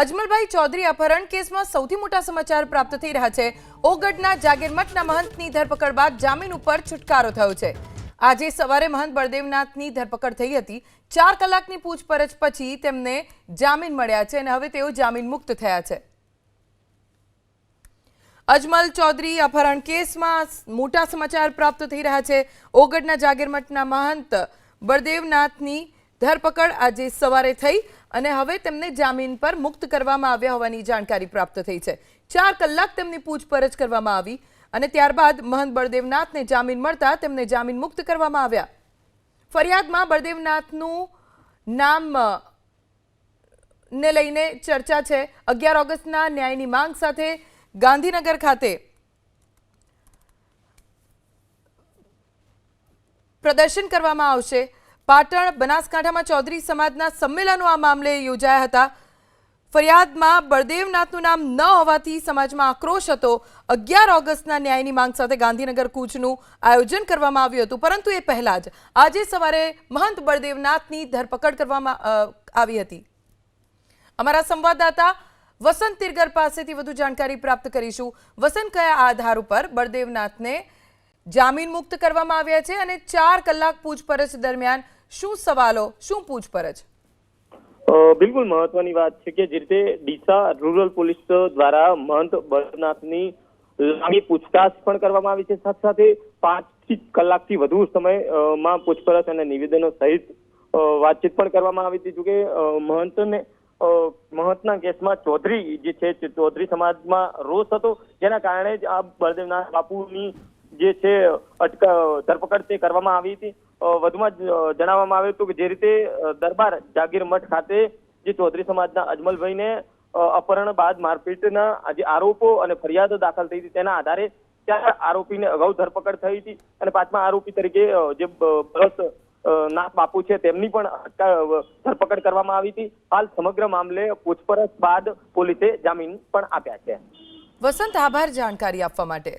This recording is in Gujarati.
અજમલભાઈ ચૌધરી અપહરણ કેસમાં સૌથી મોટા સમાચાર પ્રાપ્ત થઈ રહ્યા છે। ઓગઢના જાગીરમઠના મહંતની ધરપકડ બાદ જામીન ઉપર છુટકારો થયો છે। આજે સવારે મહંત બળદેવનાથની ધરપકડ થઈ હતી। 4 કલાકની પૂછપરછ પછી તેમને જામીન મળ્યા છે અને હવે તેઓ જામીન મુક્ત થયા છે। અજમલ ચૌધરી અપહરણ કેસમાં મોટા સમાચાર પ્રાપ્ત થઈ રહ્યા છે। ઓગઢના જાગીરમઠના મહંત બળદેવનાથની ધરપકડ આજે સવારે થઈ અને હવે તેમને જામીન પર મુક્ત કરવામાં આવ્યા હોવાની જાણકારી પ્રાપ્ત થઈ છે। 4 કલાક તેમની પૂછપરછ કરવામાં આવી અને ત્યારબાદ મહંત બળદેવનાથને જામીન મળતા તેમને જામીન મુક્ત કરવામાં આવ્યા। ફરિયાદમાં બળદેવનાથનું નામ ને લઈને ચર્ચા છે। 11 ઓગસ્ટના ન્યાયની માંગ સાથે ગાંધીનગર ખાતે પ્રદર્શન કરવામાં આવશે। પાટણ બનાસકાંઠામાં ચૌધરી સમાજના સંમેલનો આ મામલે યોજાયા હતા। ફરિયાદમાં બળદેવનાથનું નામ ન હોવાથી સમાજમાં આક્રોશ હતો। 11 ઓગસ્ટના ન્યાયની માંગ સાથે ગાંધીનગર કૂચનું આયોજન કરવામાં આવ્યું હતું, પરંતુ એ પહેલા જ આજે સવારે મહંત બળદેવનાથની ધરપકડ કરવામાં આવી હતી। અમારા સંવાદદાતા વસંત તિરગર પાસેથી વધુ જાણકારી પ્રાપ્ત કરીશું। વસંત, કયા આધાર ઉપર બળદેવનાથને જામીન મુક્ત કરવામાં આવ્યા છે અને 4 કલાક પૂછપરછ દરમિયાન શું સવાલો, શું પૂછપરછ? બિલકુલ મહત્વની વાત છે કે જે રીતે ડીસા રૂરલ પોલીસ દ્વારા મહંત બળદેવનાથની લાંબી પૂછતાછ પણ કરવામાં આવી છે। સાથે સાથે 5 કલાકથી વધુ સમયમાં પૂછપરછ અને નિવેદનો સહિત વાતચીત પણ કરવામાં આવી હતી। જોકે મહંતના કેસમાં ચૌધરી જે છે ચૌધરી સમાજમાં રોષ હતો, જેના કારણે જ આ બળદેવનાથ બાપુની જે છે ધરપકડ તે કરવામાં આવી હતી। વધુમાં જણાવવામાં આવ્યું હતું કે જે રીતે દરબાર જાગીરમઠ ખાતે જે ચૌધરી સમાજના અજમલભાઈને અપહરણ બાદ મારપીટના જે આરોપો અને ફરિયાદો દાખલ થઈ હતી, તેના આધારે 4 આરોપીને અગાઉ ધરપકડ થઈ હતી અને 5મા આરોપી તરીકે જે નાથ બાપુ છે તેમની પણ ધરપકડ કરવામાં આવી હતી। હાલ સમગ્ર મામલે પૂછપરછ બાદ પોલીસે જામીન પણ આપ્યા છે। વસંત, આભાર જાણકારી આપવા માટે।